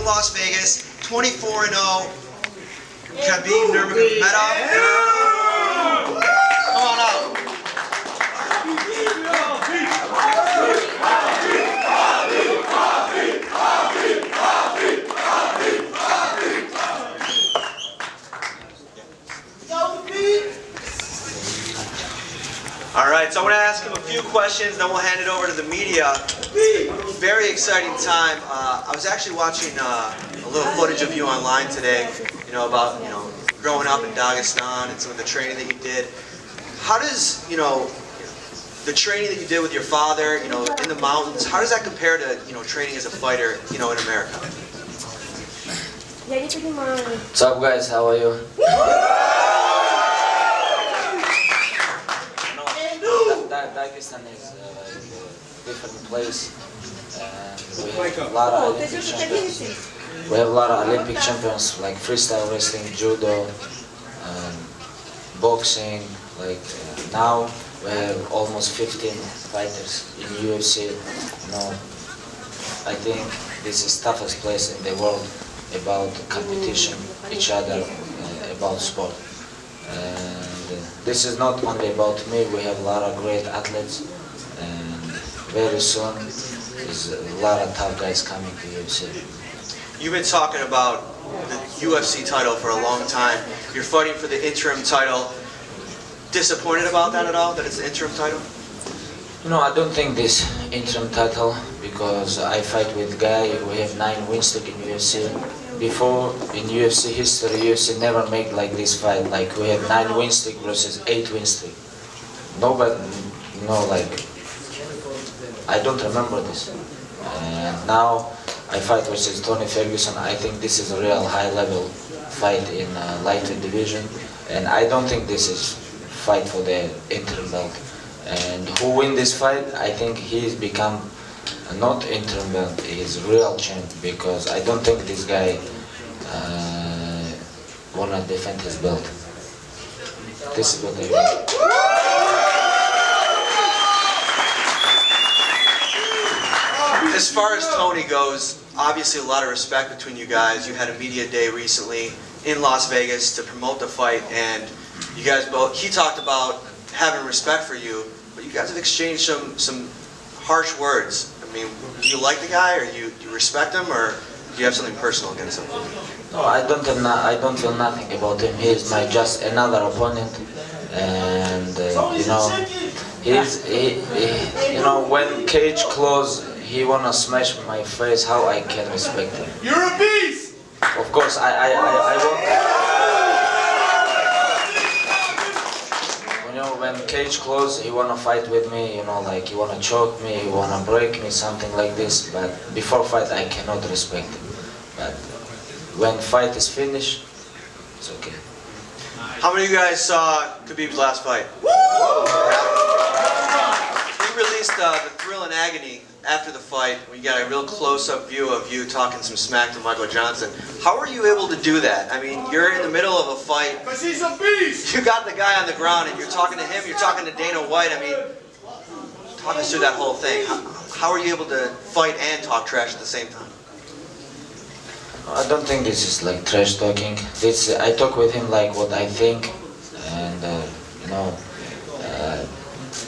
Las Vegas, 24-0, Khabib Nurmagomedov. Come on out. All right, so I'm going to ask him a few questions, then we'll hand it over to the media. Very exciting time. I was actually watching a little footage of you online today, about, growing up in Dagestan and some of the training that you did. How does, the training that you did with your father, in the mountains, how does that compare to, training as a fighter, in America? What's up, guys? How are you? Dagestan is a different place, and we have a lot of Olympic champions. We have a lot of Olympic champions like freestyle wrestling, judo, boxing. Now we have almost 15 fighters in UFC. I think this is toughest place in the world about competition, each other, about sport. This is not only about me, we have a lot of great athletes, and very soon there's a lot of tough guys coming to UFC. You've been talking about the UFC title for a long time. You're fighting for the interim title. Disappointed about that at all, that it's the interim title? I don't think this interim title, because I fight with guy who have 9 win streak in UFC. Before, in UFC history, UFC never made like this fight, like we have 9 win streak versus 8 win streak. Nobody, I don't remember this. And now I fight versus Tony Ferguson. I think this is a real high level fight in lightweight division, and I don't think this is fight for the interim belt. And who win this fight, I think he's become not interim belt, he's real champ, because I don't think this guy wanna defend his belt. This is what I think. As far as Tony goes, obviously a lot of respect between you guys. You had a media day recently in Las Vegas to promote the fight, and you guys both, he talked about having respect for you, but you guys have exchanged some harsh words. I mean, do you like the guy, or do you respect him, or do you have something personal against him? No, I don't feel nothing about him. He is just another opponent, and when cage close, he wanna smash my face. How I can respect him? You're a beast. Of course, I won't. When cage close, he wanna fight with me. He wanna choke me, he wanna break me, something like this. But before fight, I cannot respect him. But when fight is finished, it's okay. How many of you guys saw Khabib's last fight? He released the Thrill and Agony after the fight. We got a real close-up view of you talking some smack to Michael Johnson. How were you able to do that? I mean, you're in the middle of a fight. Because he's a beast. You got the guy on the ground, and you're talking to him. You're talking to Dana White. I mean, talk us through that whole thing. How are you able to fight and talk trash at the same time? I don't think this is like trash talking. I talk with him like what I think, and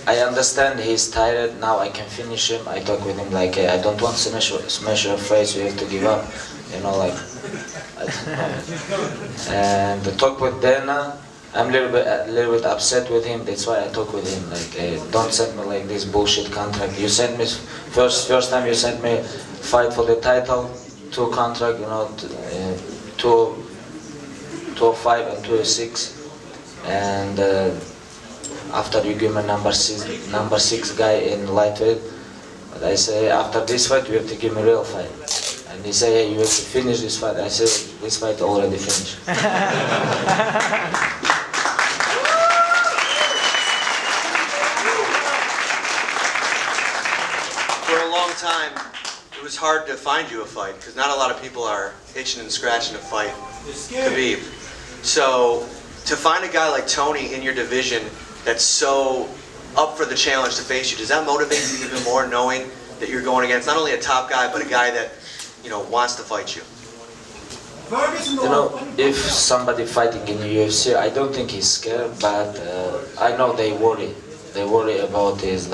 I understand he's tired. Now I can finish him. I talk with him like, hey, I don't want to smash your face. You have to give up. And the talk with Dana, I'm a little bit upset with him. That's why I talk with him like, hey, don't send me like this bullshit contract. You sent me first time you sent me fight for the title. 2 contract, 205 and 206, and after you give me number six guy in lightweight, but I say after this fight you have to give me real fight, and he say, hey, you have to finish this fight. I say this fight already finished. For a long time, it was hard to find you a fight, because not a lot of people are itching and scratching to fight Khabib. So to find a guy like Tony in your division that's so up for the challenge to face you, does that motivate you even more, knowing that you're going against not only a top guy, but a guy that wants to fight you? You know, if somebody fighting in the UFC, I don't think he's scared, but I know they worry. They worry about his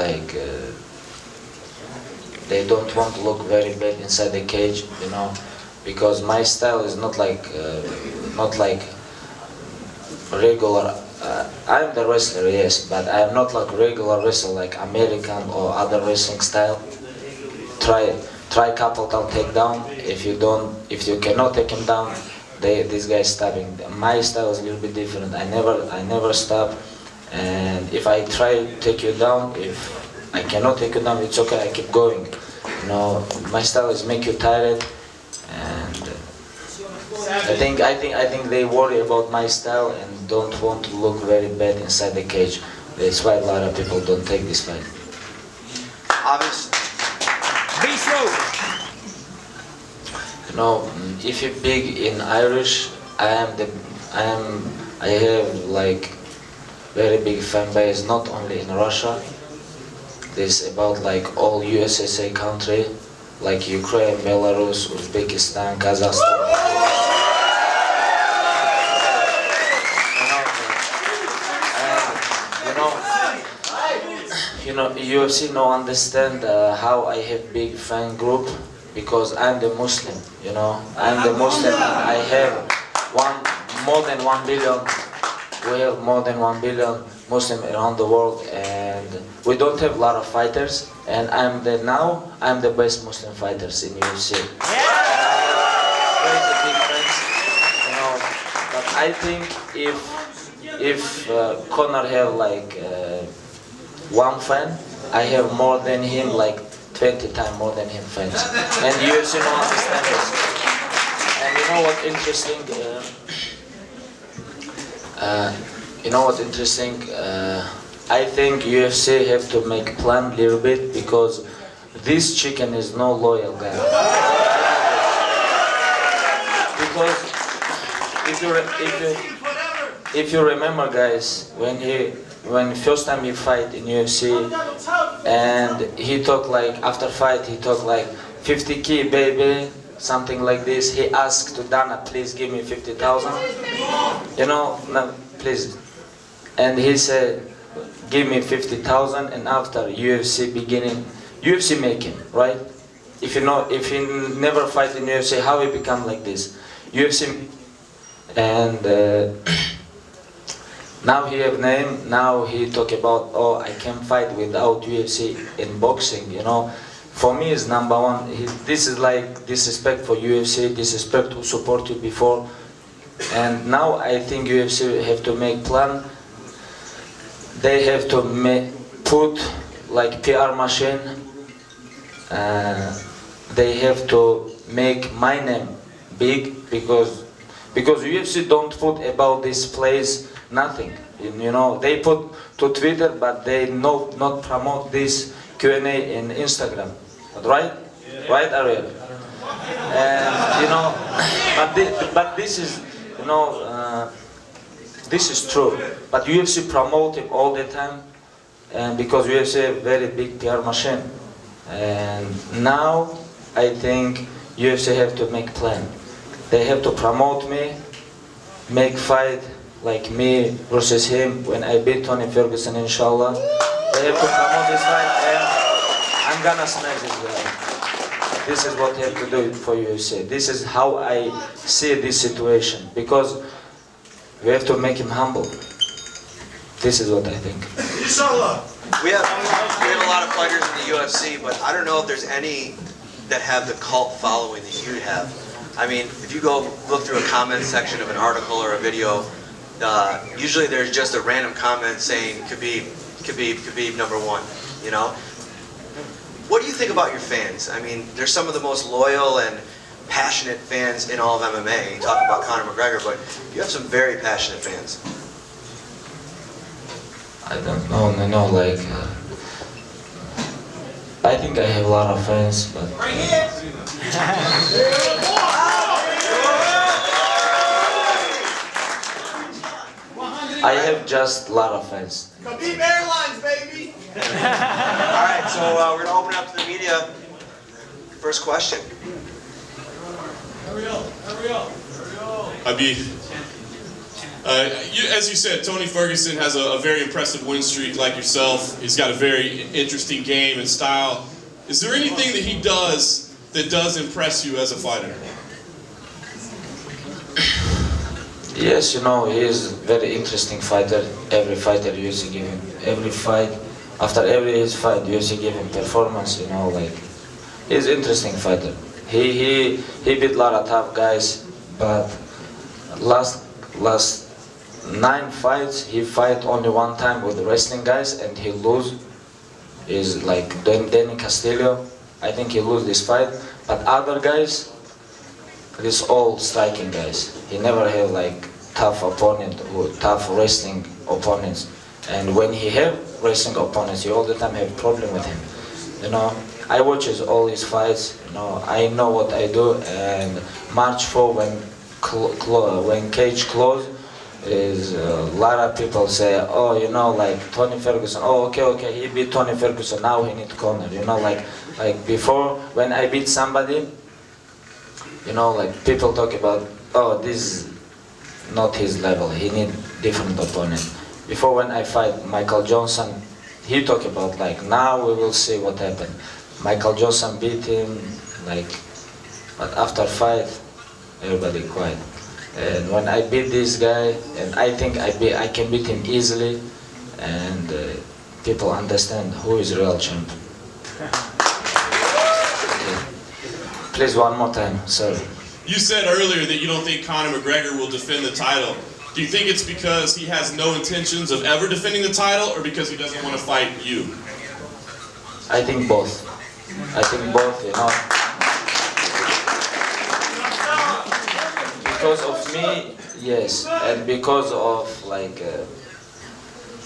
they don't want to look very bad inside the cage, you know, because my style is not like regular. I'm the wrestler, yes, but I'm not like regular wrestler like American or other wrestling style. Try couple takedown. If you cannot take him down, this guy is stopping. My style is a little bit different. I never stop, and if I try to take you down, if I cannot take you down, it's okay. I keep going. You know, my style is make you tired, and I think they worry about my style and don't want to look very bad inside the cage. That's why a lot of people don't take this fight. Obviously. You know, if you're big in Irish, I have like very big fan base, not only in Russia. This about like all USSR country, like Ukraine, Belarus, Uzbekistan, Kazakhstan. You know, UFC no understand how I have big fan group, because I'm the Muslim, you know. I'm the Muslim and I have more than 1 billion. We have more than 1 billion Muslims around the world, and we don't have a lot of fighters, and I'm the best Muslim fighters in UFC. Crazy big fans, you know. But I think if Conor have like one fan, I have more than him, like 20 times more than him fans. And UFC don't understand this. And you know what interesting? I think UFC have to make plan a little bit, because this chicken is no loyal guy. Because if you remember, guys, when first time he fight in UFC, and he talk like after fight he talk like 50K baby, something like this. He asked to Dana, please give me 50,000, you know, no, please. And he said, give me 50,000, and after UFC beginning, UFC make him, right? If he never fight in UFC, how he become like this? UFC, and now he have name, now he talk about, oh, I can fight without UFC in boxing, you know. For me is number one. This is like disrespect for UFC, disrespect who support you before. And now I think UFC have to make plan. They have to put like PR machine. They have to make my name big, because UFC don't put about this place nothing. You know, they put to Twitter, but they not promote this Q&A in Instagram. Right? Yeah. Right, Ariel? And you know, but this is, you know, this is true. But UFC promote it all the time, and because UFC a very big PR machine. And now I think UFC have to make plan. They have to promote me, make fight like me versus him when I beat Tony Ferguson, inshallah. They have to promote this fight, and I'm gonna smash this guy. This is what they have to do for UFC. This is how I see this situation, because we have to make him humble. This is what I think. Inshallah. We have a lot of fighters in the UFC, but I don't know if there's any that have the cult following that you have. I mean, if you go look through a comment section of an article or a video, usually there's just a random comment saying Khabib #1, you know? What do you think about your fans? I mean, they're some of the most loyal and passionate fans in all of MMA. You talk about Conor McGregor, but you have some very passionate fans. I don't know, no, like, I think I have a lot of fans, but I have just a lot of fans. Khabib Airlines, baby. All right, so we're gonna open up to the media. First question. Hurry up. As you said, Tony Ferguson has a very impressive win streak like yourself. He's got a very interesting game and style. Is there anything that he does that does impress you as a fighter? Yes, you know, he is a very interesting fighter. Every fighter used to give him, every fight, after every his fight, used to give him performance, you know, like, he's an interesting fighter. He beat a lot of tough guys, but last 9 fights, he fight only one time with the wrestling guys and he lose. Is like Danny Castillo, I think he lose this fight, but other guys, this all striking guys. He never have like tough opponent or tough wrestling opponents. And when he have wrestling opponents, he all the time have problem with him. You know, I watches all his fights. You know, I know what I do. And March 4 when cage close, is a lot of people say, oh, you know, like Tony Ferguson. Oh, okay, he beat Tony Ferguson. Now he need corner. You know, like before when I beat somebody, you know, like people talk about, oh, this is not his level. He need different opponent. Before when I fight Michael Johnson, he talk about like now we will see what happened. Michael Johnson beat him, like, but after fight, everybody quiet. And when I beat this guy, and I think I can beat him easily, and people understand who is real champ. Okay. Please, one more time, sorry. You said earlier that you don't think Conor McGregor will defend the title. Do you think it's because he has no intentions of ever defending the title, or because he doesn't want to fight you? I think both. I think both, you know. Because of me, yes, and because of like,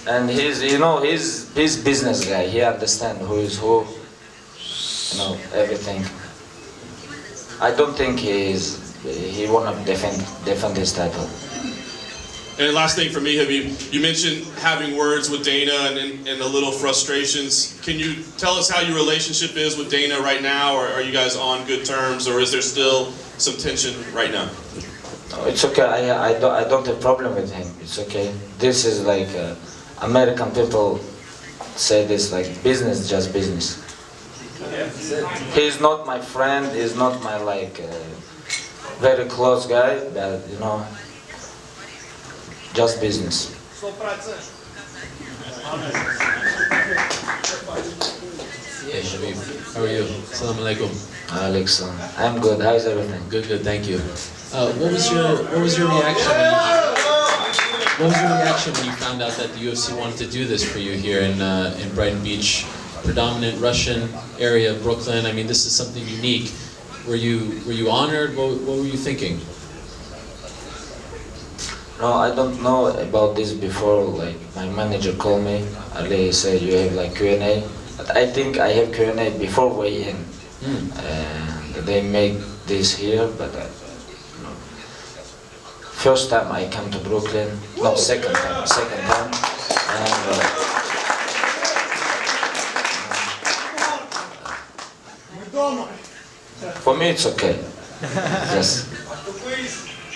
and he's, you know, he's business guy. He understands who is who, you know, everything. I don't think he wanna defend his title. And last thing for me, Khabib, you mentioned having words with Dana and a little frustrations. Can you tell us how your relationship is with Dana right now, or are you guys on good terms, or is there still some tension right now? No, it's okay. I don't have problem with him. It's okay. This is like American people say this, like business, just business. He's not my friend. He's not my like very close guy, but you know, just business. Hey Khabib, how are you? Assalamu alaikum. Alex, I'm good. How's everything? Good, thank you. What was your reaction? What was your reaction when you found out that the UFC wanted to do this for you here in Brighton Beach, predominant Russian area of Brooklyn? I mean, this is something unique. Were you honored? What were you thinking? No, I don't know about this before. Like my manager called me. Ali said you have like Q&A, but I think I have Q&A before weigh in, and they make this here. But first time I come to Brooklyn, no, second time, and for me it's okay. Yes.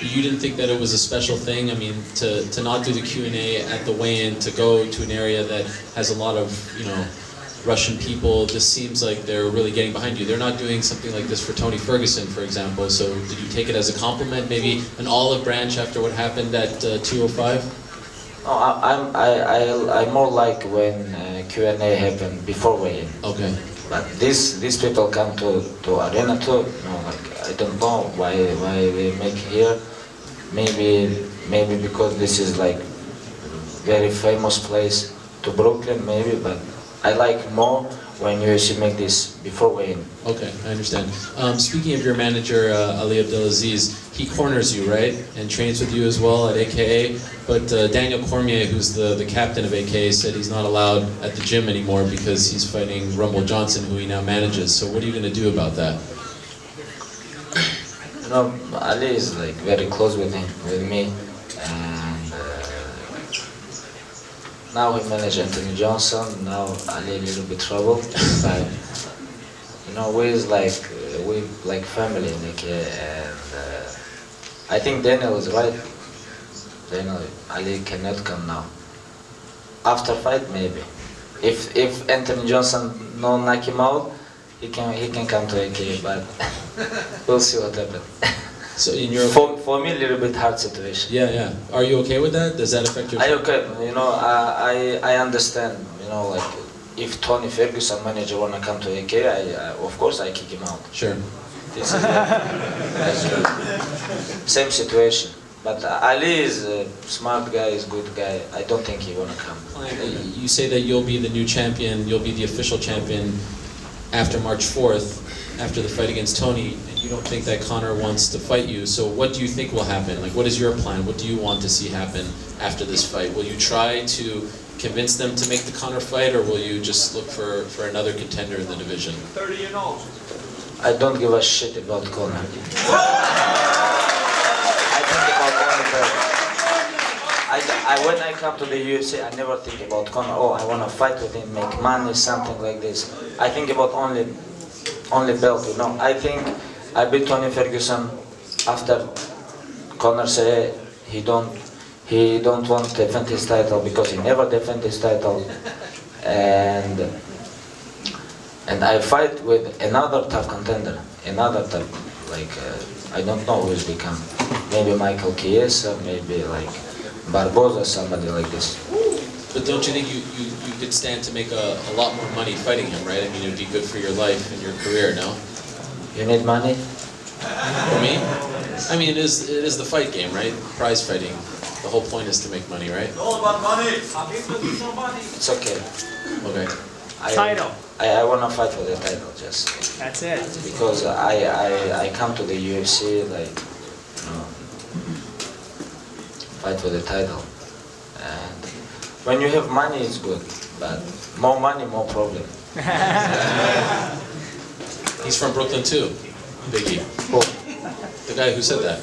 You didn't think that it was a special thing? I mean, to not do the Q&A at the weigh-in, to go to an area that has a lot of, you know, Russian people, this seems like they're really getting behind you. They're not doing something like this for Tony Ferguson, for example, so did you take it as a compliment, maybe an olive branch after what happened at 205? No, I more like when Q&A happened before weigh-in. Okay. But these people come to arena too. You know, like I don't know why they make here. Maybe because this is like very famous place to Brooklyn, maybe. But I like more when you actually make this before weigh-in. Okay, I understand. Speaking of your manager, Ali Abdelaziz, he corners you, right? And trains with you as well at AKA. But Daniel Cormier, who's the captain of AKA, said he's not allowed at the gym anymore because he's fighting Rumble Johnson, who he now manages. So what are you going to do about that? You know, Ali is like very close with me. And now he manage Anthony Johnson. Now Ali a little bit trouble, but you know we like family, like, and I think Daniel is right. Daniel, Ali cannot come now. After fight, maybe. If Anthony Johnson no knock him out, he can come to AK, but we'll see what happens. So in your For me, a little bit hard situation. yeah. Are you okay with that? Does that affect your? I okay, you know, I understand, you know, like if Tony Ferguson manager wanna come to AK, of course I kick him out. Sure. This is same situation. But Ali is a smart guy, is good guy. I don't think he wanna come. You say that you'll be the new champion. You'll be the official champion after March 4th, after the fight against Tony. And you don't think that Conor wants to fight you. So what do you think will happen? Like, what is your plan? What do you want to see happen after this fight? Will you try to convince them to make the Conor fight, or will you just look for another contender in the division? 30-0. I don't give a shit about Conor. I think about only Conor. When I come to the UFC, I never think about Conor. Oh, I want to fight with him, make money, something like this. I think about only belt. You know, I think I beat Tony Ferguson after Conor say he don't want to defend his title because he never defend his title, and I fight with another tough contender, another tough, like I don't know who's become, maybe Michael Chiesa, maybe like Barboza, somebody like this. But don't you think you could stand to make a lot more money fighting him, right? I mean, it would be good for your life and your career, no? You need money? For me? I mean, it is the fight game, right? Prize fighting. The whole point is to make money, right? It's all about money. Money. It's okay. Okay. Title. I want to fight for the title, just That's it. because I come to the UFC like, you know, fight for the title, and when you have money it's good, but more money, more problem. He's from Brooklyn too, Biggie. Oh. The guy who said that.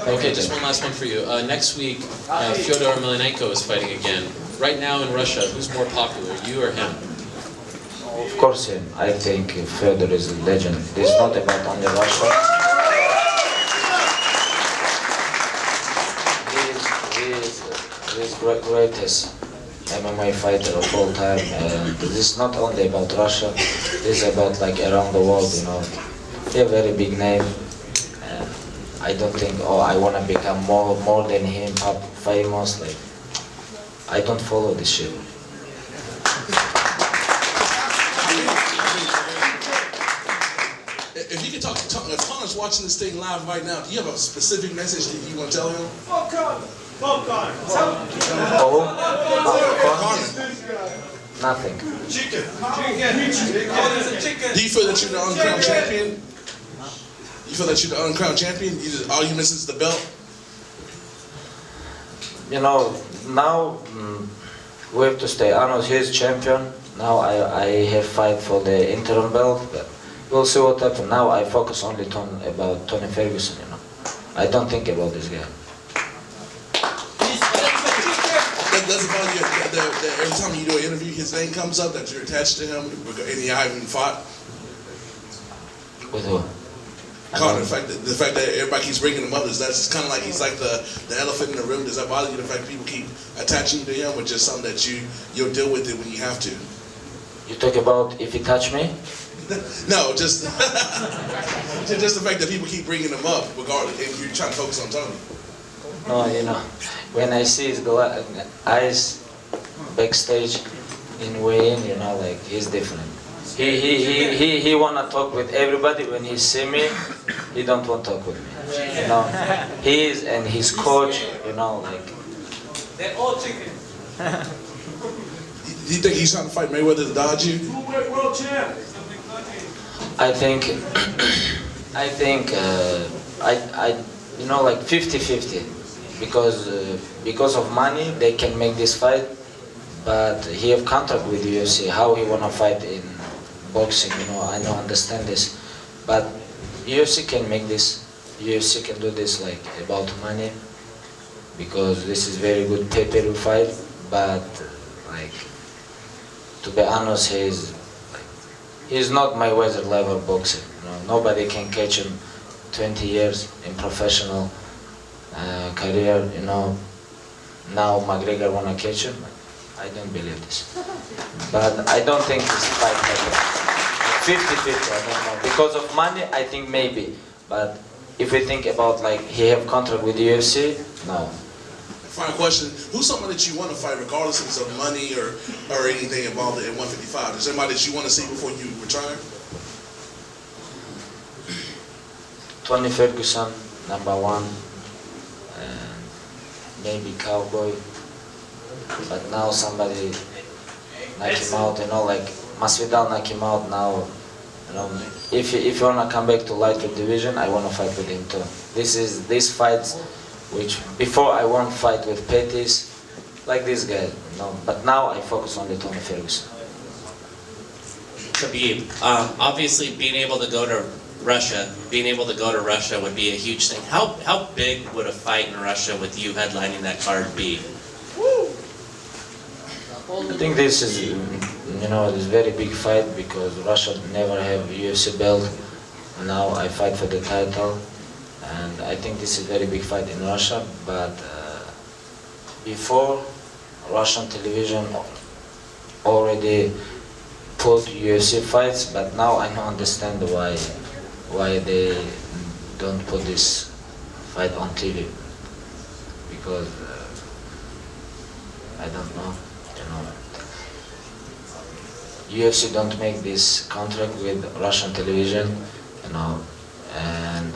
Okay, just one last one for you. Next week, Fyodor Emelianenko is fighting again. Right now in Russia, who's more popular, you or him? Of course him. I think Fedor is a legend. It's not about only Russia. He is greatest MMA fighter of all time, and this is not only about Russia. This is about like around the world, you know. He a very big name. And I don't think, oh, I want to become more than him, famous. Like, I don't follow this shit. If you could talk, if Conor's watching this thing live right now, do you have a specific message that you want to tell him? Fuck Conor. Fuck Conor. Oh, Conor, nothing. Chicken. Chicken. do you feel that you're the uncrowned champion? You feel that you're the uncrowned champion? All you miss is the belt? You know, now we have to stay honest. He's champion. Now I have fight for the interim belt, but we'll see what happens. Now I focus only about Tony Ferguson. You know, I don't think about this guy. That's about you. Every time you do an interview, his name comes up, that you're attached to him, and you haven't fought. With who? Conor, the fact that everybody keeps bringing him up, that's kind of like he's like the elephant in the room. Does that bother you, the fact that people keep attaching you to him, or just something that you'll deal with it when you have to? You talk about if he touch me? No, just just the fact that people keep bringing him up, regardless, and you're trying to focus on Tony. No, you know, when I see his eyes backstage in weigh-in, you know, like he's different. He wanna talk with everybody. When he see me, he don't want to talk with me. You know, he is and his coach. You know, like. They're all chicken. Do you think he's trying to fight Mayweather to dodge you? Two-weight world champ. I think, you know, like 50-50, because of money they can make this fight, but he have contract with UFC. How he wanna fight in boxing? You know, I don't understand this, but UFC can make this. UFC can do this like about money, because this is very good pay-per-view fight. But like, to be honest, he's not Mayweather level boxer. You know, nobody can catch him 20 years in professional career, you know, now McGregor wanna catch him. I don't believe this. But I don't think this fight happened. 50-50, I don't know. Because of money, I think maybe. But if we think about like he have contract with the UFC, no. Final question: who's someone that you want to fight, regardless of money or anything involved at 155? Is there somebody that you want to see before you retire? Tony Ferguson, number one, and maybe Cowboy. But now somebody knock him out, you know, like Masvidal knock him out now. You know, if you wanna come back to lightweight division, I wanna fight with him too. These fights, which before I won't fight with Pettis, like this guy, you know. But now I focus on the Tony Ferguson. Khabib, obviously being able to go to Russia would be a huge thing. How big would a fight in Russia with you headlining that card be? I think this is, you know, this very big fight because Russia never have UFC belt. Now I fight for the title, and I think this is a very big fight in Russia. But before, Russian television already put UFC fights, but now I don't understand why they don't put this fight on TV, because I don't know. UFC don't make this contract with Russian television, you know, and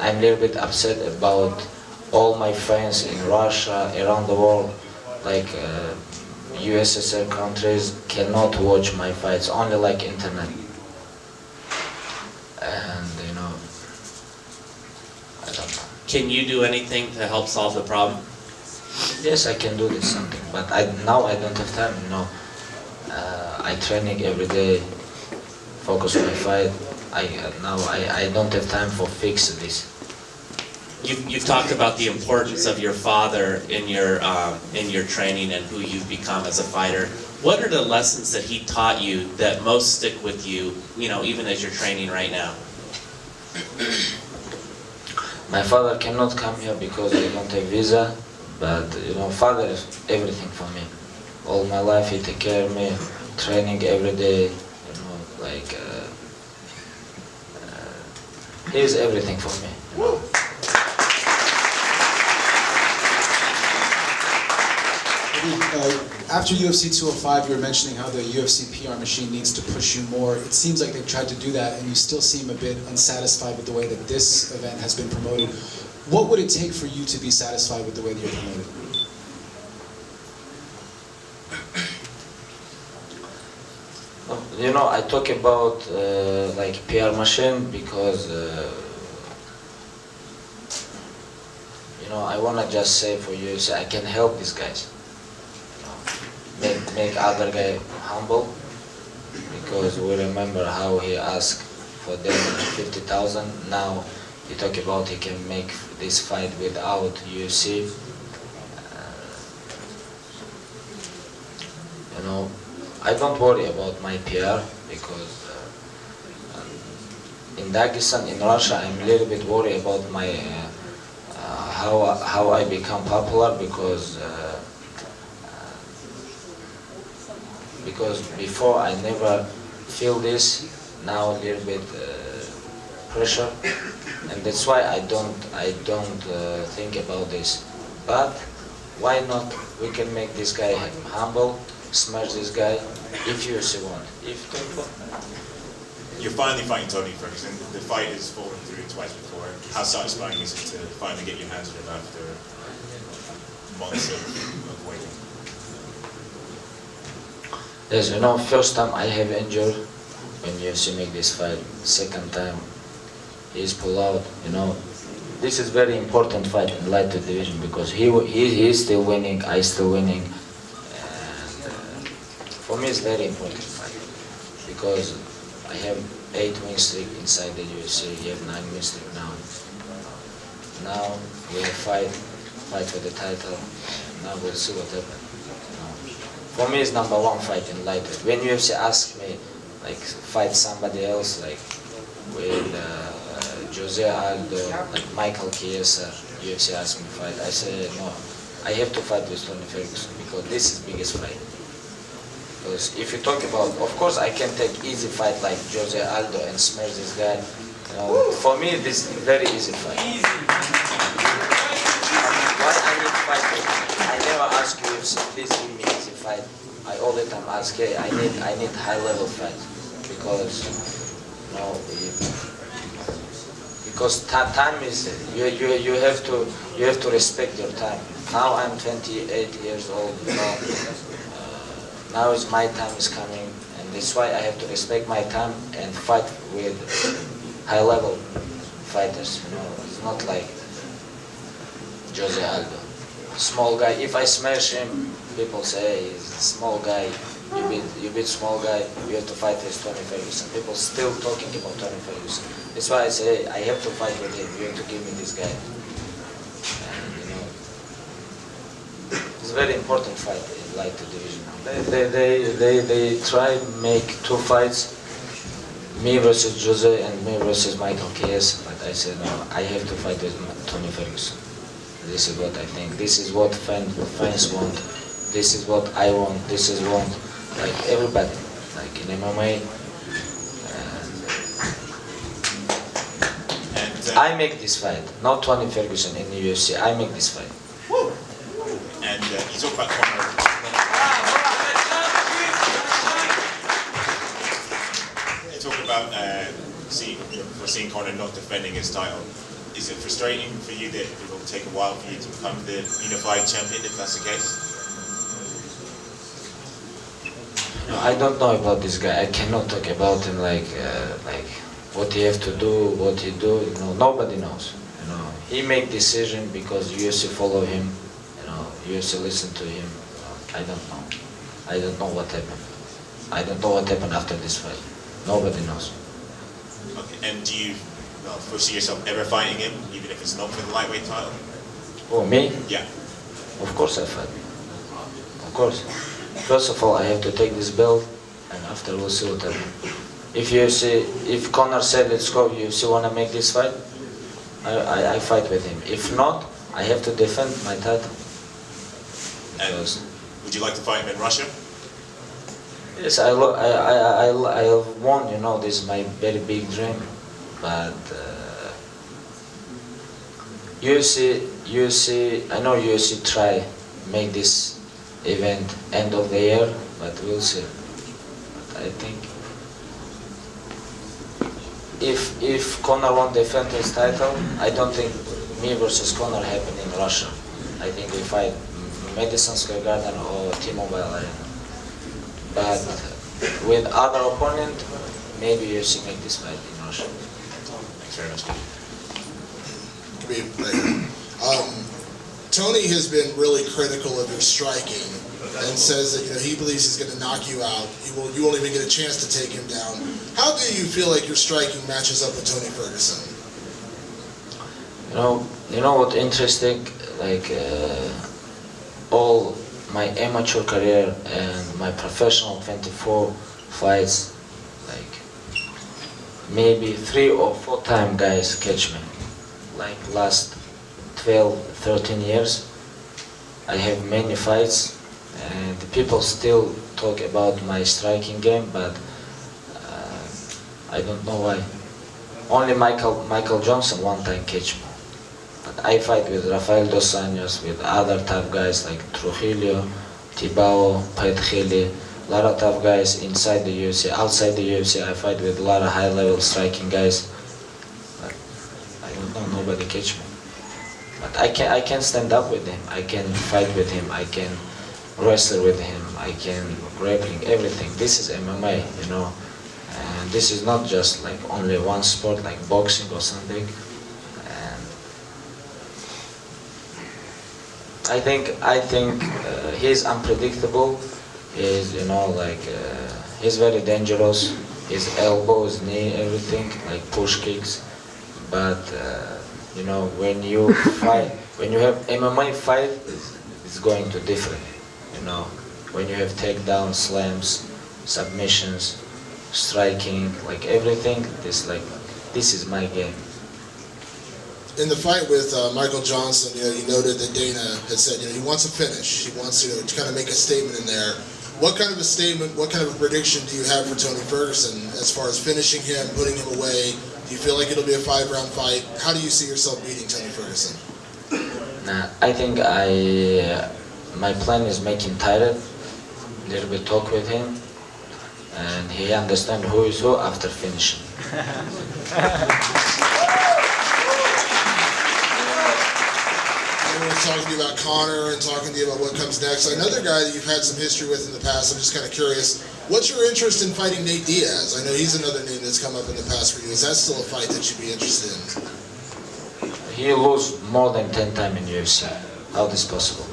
I'm a little bit upset about all my friends in Russia, around the world, like USSR countries cannot watch my fights, only like internet. And you know, I don't know. Can you do anything to help solve the problem? Yes, I can do this something, but now I don't have time, you know. I training every day, focus on my fight. I don't have time for fix this. You've talked about the importance of your father in your training and who you've become as a fighter. What are the lessons that he taught you that most stick with you, you know, even as you're training right now? My father cannot come here because I don't have visa, but you know, father is everything for me. All my life he take care of me, training every day, you know, like he is everything for me. You know? After UFC 205, you were mentioning how the UFC PR machine needs to push you more. It seems like they've tried to do that, and you still seem a bit unsatisfied with the way that this event has been promoted. What would it take for you to be satisfied with the way that you're promoted? You know, I talk about like PR machine because you know, I wanna just say for UFC, I can help these guys. Make other guy humble, because we remember how he asked for them 50,000. Now he talk about he can make this fight without UFC. You know, I don't worry about my PR because in Dagestan, in Russia, I'm a little bit worried about my how I become popular because before I never feel this, now a little bit pressure, and that's why I don't think about this. But why not? We can make this guy humble, smash this guy if you want. If don't want. You're finally fighting Tony Ferguson. The fight has fallen through twice before. How satisfying is it to finally get your hands on him after months of waiting? Yes, you know, first time I have injured when UFC make this fight. Second time he's pull out. You know, this is very important fight in lightweight division because he is still winning, I still winning, and for me it's very important fight because I have 8 win streak inside the UFC. He have 9 win streak now. Now we have fight for the title. Now we'll see what happens. For me, it's number 1 fight in lightweight. When UFC asks me, like, fight somebody else, like, with Jose Aldo, like Michael Chiesa, UFC asked me to fight. I said no, I have to fight with Tony Ferguson because this is biggest fight. Because if you talk about, of course I can take easy fight like Jose Aldo and smash this guy. You know, for me this is very easy fight. Why I need fight? I never ask you if please give me easy fight. I all the time ask, hey, I need high level fight because you know, because time is you have to respect your time. Now I'm 28 years old. You know, now is my time is coming, and that's why I have to respect my time and fight with high level fighters. You know, it's not like Jose Aldo, small guy. If I smash him, people say, hey, he's a small guy. You beat small guy. You have to fight with Tony Ferguson. People still talking about Tony Ferguson. That's why I say, hey, I have to fight with him. You have to give me this guy. And you know, it's a very important fight in light division. They try to make two fights, me versus Jose and me versus Michael Chiesa, but I said no, I have to fight with Tony Ferguson. This is what I think. This is what fans want. This is what I want. This is what like everybody, like in MMA. I make this fight, not Tony Ferguson in the UFC. I make this fight. And you talk about Conor. You talk about seeing Conor not defending his title. Is it frustrating for you that it will take a while for you to become the unified champion, if that's the case? No, I don't know about this guy. I cannot talk about him like what he have to do, what he do. You know, nobody knows. You know, he make decision because UFC follow him. You know, UFC listen to him. I don't know. I don't know what happened. I don't know what happened after this fight. Nobody knows. Okay, and do you foresee yourself ever fighting him, even if it's not for the lightweight title? Oh, me? Yeah. Of course I fight. Of course. First of all, I have to take this belt, and after we'll see what happens. If Conor said, let's go, UFC wanna make this fight, I fight with him. If not, I have to defend my title. And would you like to fight him in Russia? Yes, I want, you know, this is my very big dream. But UFC, I know UFC try make this event end of the year, but we'll see. But I think if Conor won't defend his title, I don't think me versus Conor happen in Russia. I think we fight Madison Square Garden or T-Mobile Arena. But with other opponent, maybe UFC make this fight in Russia. Thanks very much. Tony has been really critical of your striking and says that he believes he's going to knock you out. You won't even get a chance to take him down. How do you feel like your striking matches up with Tony Ferguson? You know what interesting? Like all my amateur career and my professional 24 fights, like maybe 3 or 4 times guys catch me. Like last 12, 13 years, I have many fights, and people still talk about my striking game, but I don't know why. Only Michael Johnson one time catch me. But I fight with Rafael Dos Anjos, with other tough guys like Trujillo, Tibao, Petcheli, a lot of tough guys inside the UFC. Outside the UFC, I fight with a lot of high-level striking guys. But I don't know, nobody catch me. But I can stand up with him. I can fight with him. I can wrestle with him. I can grappling, everything. This is MMA, you know. And this is not just like only one sport like boxing or something. And I think he's unpredictable. He's he's very dangerous. His elbow, his knee, everything like push kicks. But when you fight, when you have MMA fight, it's going to different. When you have takedowns, slams, submissions, striking, like everything, this is my game. in the fight with Michael Johnson, you noted that Dana had said, he wants a finish. He wants to kind of make a statement in there. What kind of a statement, what kind of a prediction do you have for Tony Ferguson as far as finishing him, putting him away? Do you feel like it'll be a 5-round fight? How do you see yourself beating Tony Ferguson? I think my plan is make him tired, a little bit talk with him, and he understand who is who after finishing. Everyone's talking to you about Conor and talking to you about what comes next. Another guy that you've had some history with in the past, I'm just kind of curious, what's your interest in fighting Nate Diaz? I know he's another name that's come up in the past for you. Is that still a fight that you'd be interested in? He lose more than 10 times in UFC. How this possible?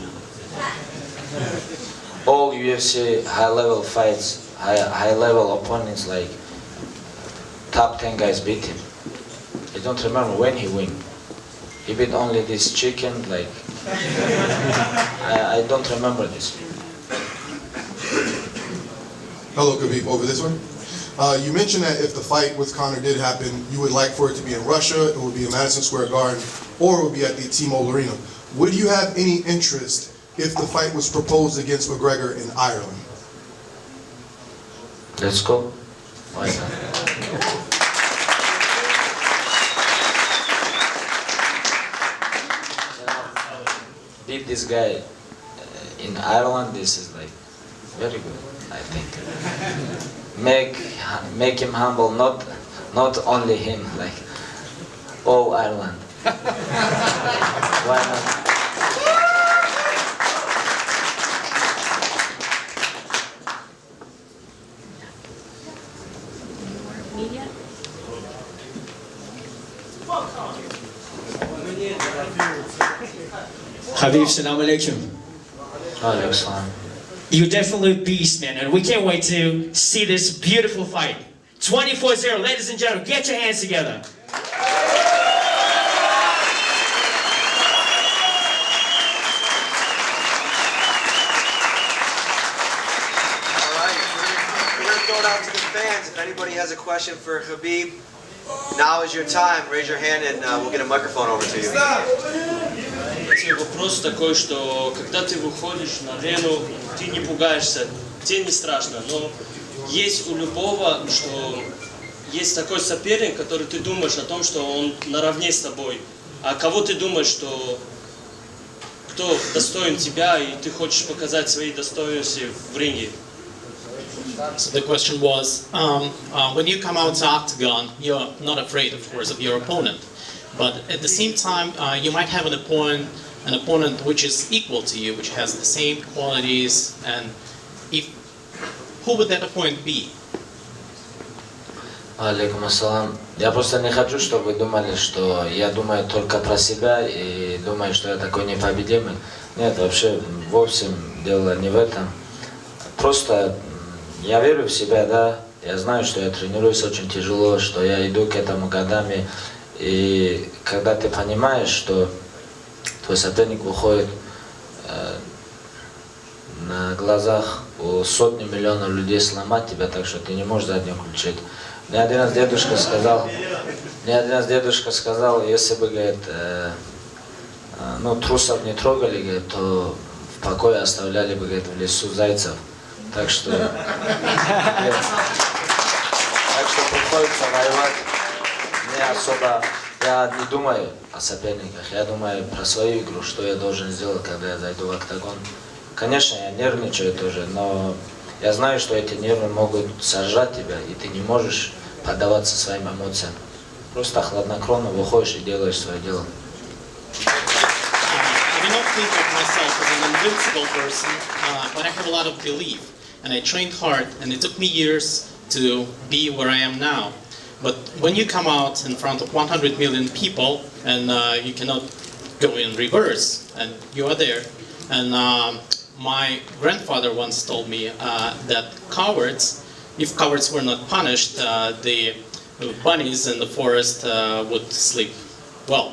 All UFC high-level fights, high-level opponents like top 10 guys beat him. I don't remember when he win. He beat only this chicken, like, I don't remember this. Hello, Khabib, over this one. You mentioned that if the fight with Conor did happen, you would like for it to be in Russia, it would be in Madison Square Garden, or it would be at the T-Mobile Arena. Would you have any interest if the fight was proposed against McGregor in Ireland? Let's go. Why not? Beat this guy in Ireland, this is like very good, I think. Make him humble, not only him, like all Ireland. Why not? Khabib, salam alaikum. You're definitely a beast, man, and we can't wait to see this beautiful fight. 24-0, ladies and gentlemen, get your hands together. To the fans, if anybody has a question for Khabib, now is your time. Raise your hand and we'll get a microphone over to you. Вопрос такой, что когда ты выходишь на арену, ты не пугаешься, тебе не страшно, но есть у любого, что есть такой соперник, который ты думаешь о том, что он наравне с тобой, а кого ты думаешь, что кто достоин тебя, и ты хочешь показать свои достоинства в ринге. So the question was, when you come out to octagon, you're not afraid, of course, of your opponent, but at the same time, you might have an opponent which is equal to you, which has the same qualities, and who would that opponent be? Алейкум ассалам. Я просто не хочу, чтобы вы думали, что я думаю только про себя и думаю, что я такой непобедимый. Нет, вообще вовсе дело не в этом. Просто я верю в себя, да. Я знаю, что я тренируюсь очень тяжело, что я иду к этому годами. И когда ты понимаешь, что твой соперник выходит на глазах у сотни миллионов людей сломать тебя, так что ты не можешь заднюю включить. Мне один раз дедушка сказал, если бы, говорит, трусов не трогали, говорит, то в покое оставляли бы, говорит, в лесу зайцев. Так что приходится воевать не особо. Я не думаю о соперниках, я думаю про свою игру, что я должен сделать, когда я зайду в октагон. Конечно, я нервничаю тоже, но я знаю, что эти нервы могут сожрать тебя, и ты не можешь поддаваться своим эмоциям. Просто хладнокровно выходишь и делаешь свое дело. I do not think of myself as an invincible person, but I have a lot of belief, and I trained hard, and it took me years to be where I am now. But when you come out in front of 100 million people, and you cannot go in reverse, and you are there, and my grandfather once told me that cowards, if cowards were not punished, the bunnies in the forest would sleep well.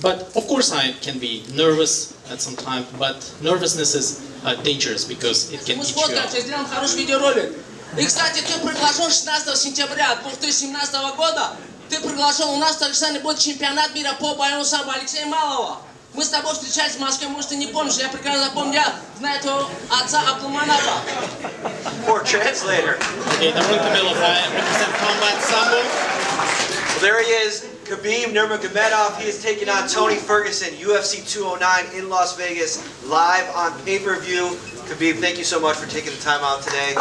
But of course I can be nervous at some time, but nervousness is dangerous because it can eat you up. Сейчас сделаем хороший видеоролик. И, кстати, ты приглашен 16 сентября 2017 года Ты приглашен, у нас в Татарстане будет чемпионат мира по боевому самбо Алексея Малова. Мы с тобой встречались в Москве, может, ты не помнишь, я прекрасно помню, я знаю твоего отца Абдулманаба. Poor translator. Well, there he is, Khabib Nurmagomedov. He is taking on Tony Ferguson, UFC 209 in Las Vegas, live on pay-per-view. Khabib, thank you so much for taking the time out today.